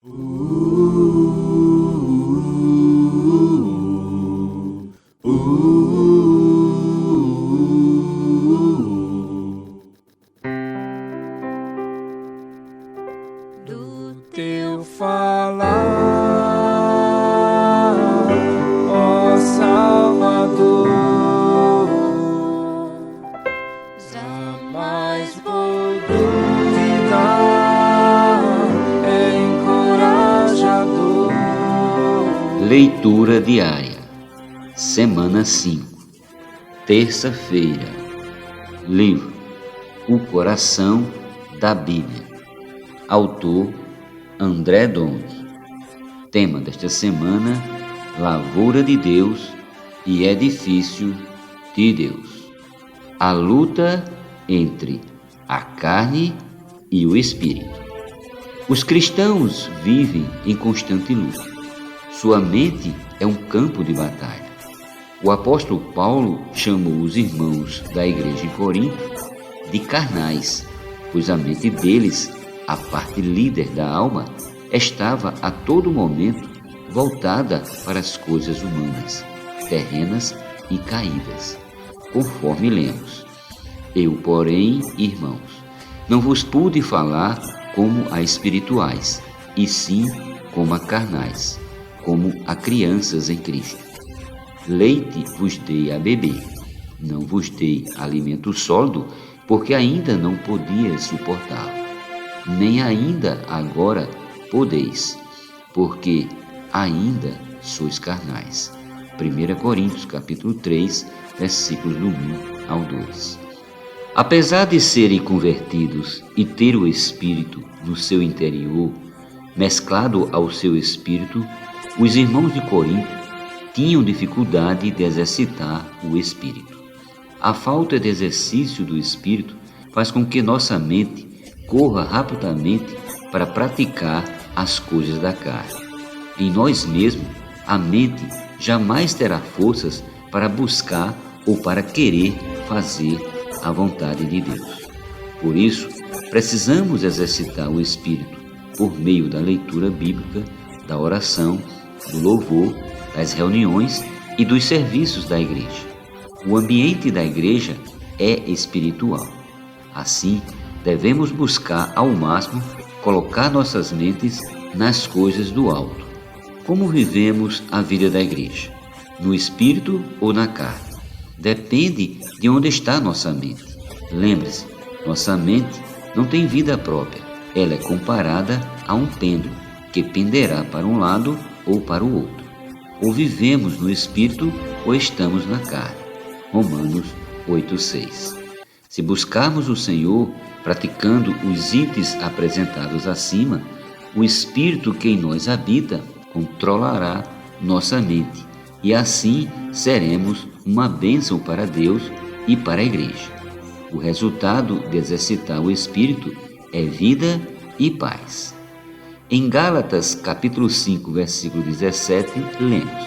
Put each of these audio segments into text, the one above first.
Do teu falar, ó Salvador, jamais vou duvidar, é encorajador. Leitura diária, semana 5, terça-feira. Livro O Coração da Bíblia. Autor André Dong. Tema desta semana: Lavoura de Deus e Edifício de Deus. A luta entre a carne e o espírito. Os cristãos vivem em constante luta. Sua mente é um campo de batalha. O apóstolo Paulo chamou os irmãos da igreja em Corinto de carnais, pois a mente deles, a parte líder da alma, estava a todo momento voltada para as coisas humanas, terrenas e caídas, conforme lemos. Eu, porém, irmãos, não vos pude falar como a espirituais, e sim como a carnais, como a crianças em Cristo. Leite vos dei a beber, não vos dei alimento sólido, porque ainda não podíeis suportá-lo, nem ainda agora podeis, porque ainda sois carnais. 1 Coríntios capítulo 3, versículos do 1 ao 2. Apesar de serem convertidos e ter o Espírito no seu interior, mesclado ao seu espírito, os irmãos de Corinto tinham dificuldade de exercitar o espírito. A falta de exercício do espírito faz com que nossa mente corra rapidamente para praticar as coisas da carne. Em nós mesmos, a mente jamais terá forças para buscar ou para querer fazer a vontade de Deus. Por isso, precisamos exercitar o espírito por meio da leitura bíblica, da oração, do louvor, das reuniões e dos serviços da igreja. O ambiente da igreja é espiritual. Assim, devemos buscar ao máximo colocar nossas mentes nas coisas do alto. Como vivemos a vida da igreja? No espírito ou na carne? Depende de onde está nossa mente. Lembre-se, nossa mente não tem vida própria. Ela é comparada a um pêndulo que penderá para um lado ou para o outro. Ou vivemos no espírito ou estamos na carne. Romanos 8:6. Se buscarmos o Senhor praticando os itens apresentados acima, o Espírito que em nós habita controlará nossa mente e assim seremos uma bênção para Deus e para a igreja. O resultado de exercitar o Espírito é vida e paz. Em Gálatas capítulo 5, versículo 17, lemos: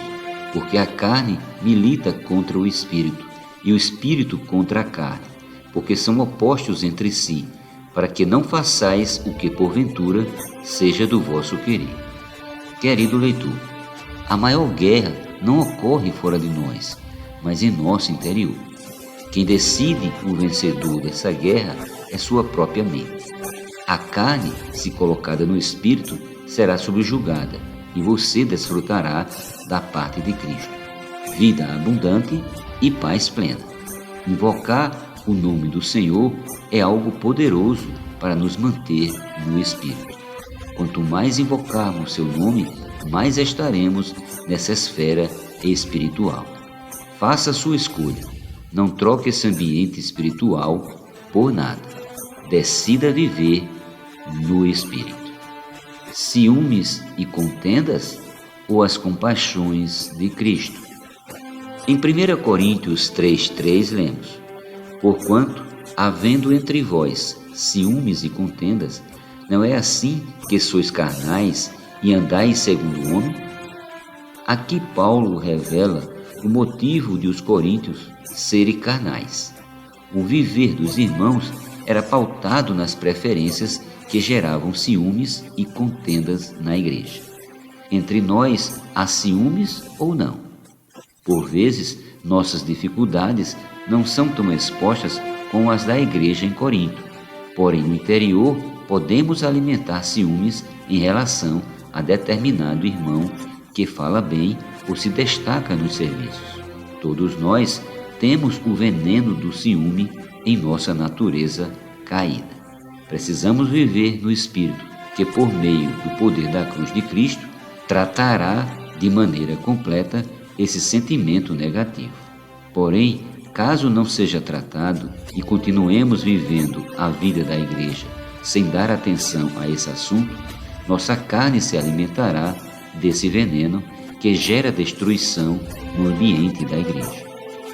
Porque a carne milita contra o Espírito e o Espírito contra a carne, porque são opostos entre si, para que não façais o que porventura seja do vosso querer. Querido leitor, a maior guerra não ocorre fora de nós, mas em nosso interior. Quem decide o vencedor dessa guerra é sua própria mente. A carne, se colocada no espírito, será subjugada e você desfrutará da parte de Cristo. Vida abundante e paz plena. Invocar o nome do Senhor é algo poderoso para nos manter no espírito. Quanto mais invocarmos seu nome, mais estaremos nessa esfera espiritual. Faça a sua escolha. Não troque esse ambiente espiritual por nada. Decida viver no espírito. Ciúmes e contendas ou as compaixões de Cristo? Em 1 Coríntios 3:3 lemos: Porquanto, havendo entre vós ciúmes e contendas, não é assim que sois carnais e andais segundo o homem? Aqui Paulo revela o motivo de os coríntios serem carnais. O viver dos irmãos era pautado nas preferências que geravam ciúmes e contendas na igreja. Entre nós há ciúmes ou não? Por vezes, nossas dificuldades não são tão expostas como as da igreja em Corinto. Porém, no interior, podemos alimentar ciúmes em relação a determinado irmão que fala bem ou se destaca nos serviços. Todos nós temos o veneno do ciúme em nossa natureza caída. Precisamos viver no Espírito, que por meio do poder da cruz de Cristo, tratará de maneira completa esse sentimento negativo. Porém, caso não seja tratado e continuemos vivendo a vida da igreja sem dar atenção a esse assunto, nossa carne se alimentará desse veneno que gera destruição no ambiente da igreja.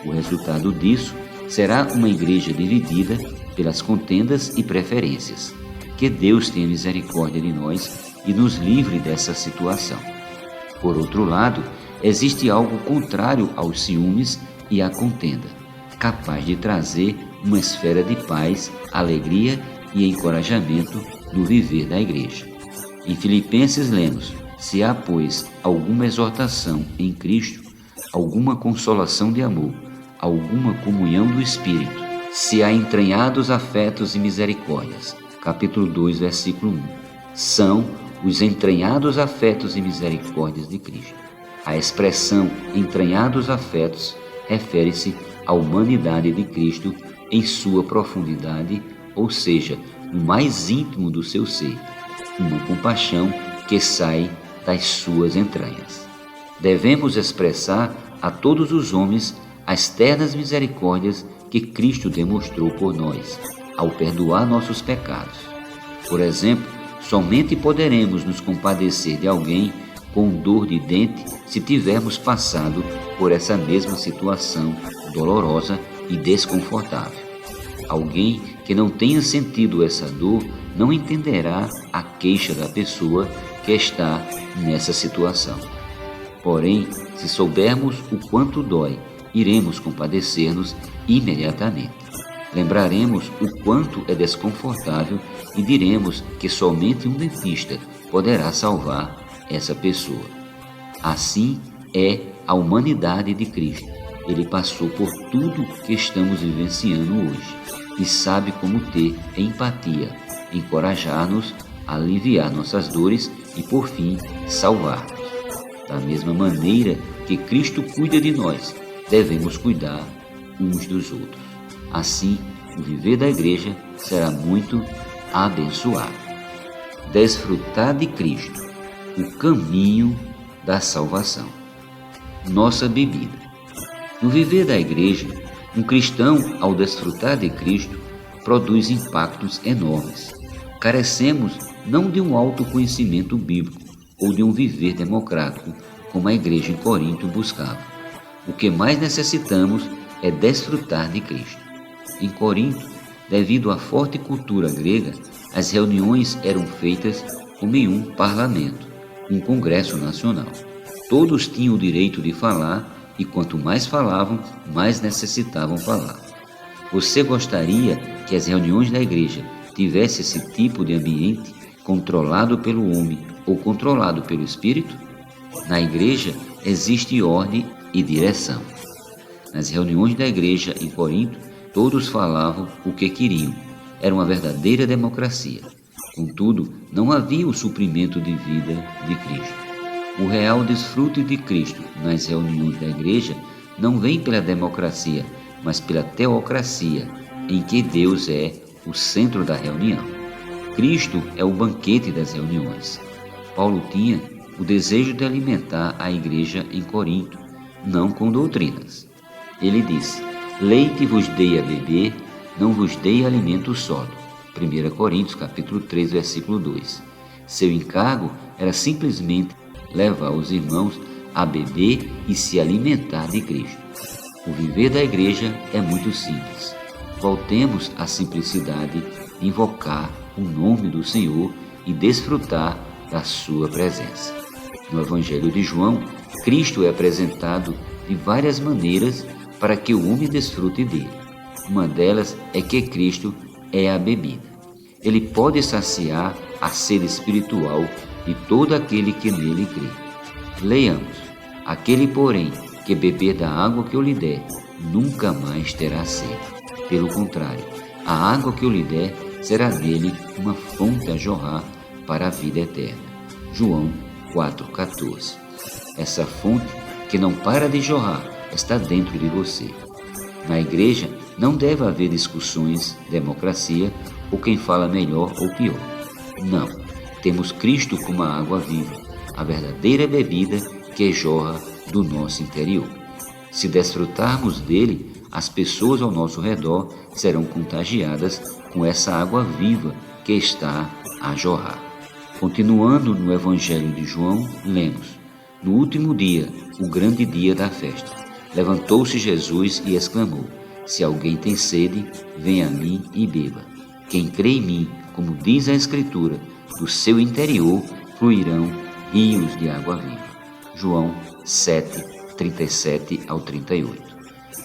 O resultado disso será uma igreja dividida pelas contendas e preferências. Que Deus tenha misericórdia de nós e nos livre dessa situação. Por outro lado, existe algo contrário aos ciúmes e à contenda, capaz de trazer uma esfera de paz, alegria e encorajamento no viver da igreja. Em Filipenses lemos: se há, pois, alguma exortação em Cristo, alguma consolação de amor, alguma comunhão do Espírito, se há entranhados afetos e misericórdias. Capítulo 2, versículo 1. São os entranhados afetos e misericórdias de Cristo. A expressão entranhados afetos refere-se à humanidade de Cristo em sua profundidade, ou seja, no mais íntimo do seu ser, uma compaixão que sai das suas entranhas. Devemos expressar a todos os homens as ternas misericórdias que Cristo demonstrou por nós, ao perdoar nossos pecados. Por exemplo, somente poderemos nos compadecer de alguém com dor de dente se tivermos passado por essa mesma situação dolorosa e desconfortável. Alguém que não tenha sentido essa dor não entenderá a queixa da pessoa que está nessa situação. Porém, se soubermos o quanto dói, iremos compadecer-nos imediatamente. Lembraremos o quanto é desconfortável e diremos que somente um dentista poderá salvar essa pessoa. Assim é a humanidade de Cristo. Ele passou por tudo que estamos vivenciando hoje e sabe como ter empatia, encorajar-nos, aliviar nossas dores e, por fim, salvar-nos. Da mesma maneira que Cristo cuida de nós, devemos cuidar uns dos outros. Assim, o viver da igreja será muito abençoado. Desfrutar de Cristo, o caminho da salvação. Nossa bebida. No viver da igreja, um cristão, ao desfrutar de Cristo, produz impactos enormes. Carecemos não de um autoconhecimento bíblico ou de um viver democrático, como a igreja em Corinto buscava. O que mais necessitamos é desfrutar de Cristo. Em Corinto, devido à forte cultura grega, as reuniões eram feitas como em um parlamento, um congresso nacional. Todos tinham o direito de falar e quanto mais falavam, mais necessitavam falar. Você gostaria que as reuniões da igreja tivessem esse tipo de ambiente, controlado pelo homem ou controlado pelo Espírito? Na igreja existe ordem e direção. Nas reuniões da igreja em Corinto, todos falavam o que queriam. Era uma verdadeira democracia. Contudo, não havia o suprimento de vida de Cristo. O real desfrute de Cristo nas reuniões da igreja não vem pela democracia, mas pela teocracia, em que Deus é o centro da reunião. Cristo é o banquete das reuniões. Paulo tinha o desejo de alimentar a igreja em Corinto, não com doutrinas. Ele disse: leite vos dei a beber, não vos dei alimento sólido. 1 Coríntios capítulo 3, versículo 2. Seu encargo era simplesmente levar os irmãos a beber e se alimentar de Cristo. O viver da igreja é muito simples. Voltemos à simplicidade de invocar o nome do Senhor e desfrutar da sua presença. No Evangelho de João, Cristo é apresentado de várias maneiras para que o homem desfrute dele. Uma delas é que Cristo é a bebida. Ele pode saciar a sede espiritual de todo aquele que nele crê. Leiamos: aquele, porém, que beber da água que eu lhe der, nunca mais terá sede. Pelo contrário, a água que eu lhe der será nele uma fonte a jorrar para a vida eterna. João 4,14. Essa fonte, que não para de jorrar, está dentro de você. Na igreja não deve haver discussões, democracia ou quem fala melhor ou pior. Não, temos Cristo como a água viva, a verdadeira bebida que jorra do nosso interior. Se desfrutarmos dele, as pessoas ao nosso redor serão contagiadas com essa água viva que está a jorrar. Continuando no Evangelho de João, lemos: no último dia, o grande dia da festa, levantou-se Jesus e exclamou: se alguém tem sede, venha a mim e beba. Quem crê em mim, como diz a Escritura, do seu interior fluirão rios de água viva. João 7:37 ao 38.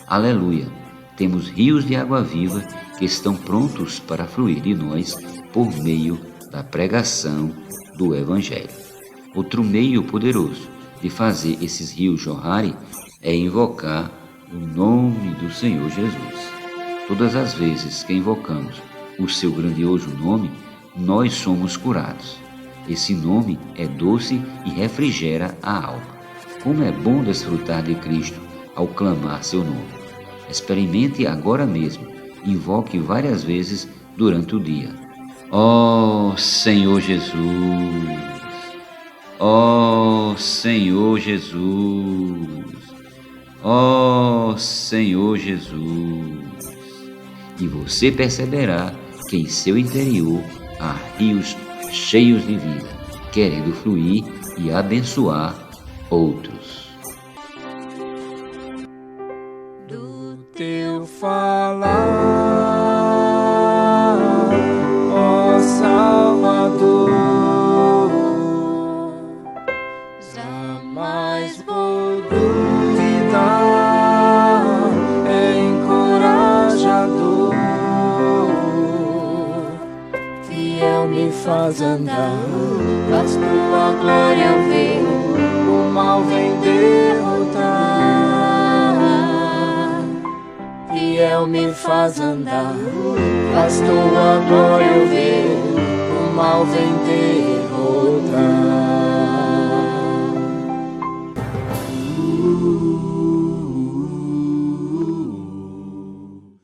Aleluia! Temos rios de água viva que estão prontos para fluir de nós por meio da pregação do Evangelho. Outro meio poderoso de fazer esses rios jorrarem é invocar o nome do Senhor Jesus. Todas as vezes que invocamos o seu grandioso nome, nós somos curados. Esse nome é doce e refrigera a alma. Como é bom desfrutar de Cristo ao clamar seu nome. Experimente agora mesmo, invoque várias vezes durante o dia. Ó Senhor Jesus! Ó Senhor Jesus! Ó Senhor Jesus! E você perceberá que em seu interior há rios cheios de vida, querendo fluir e abençoar outros. Do teu falar, ó Salvador, jamais vou duvidar, é encorajador, fiel me faz andar, faz tua glória ver, o mal vem derrotar. Fiel me faz andar, faz tua glória ver, o mal vem derrotar.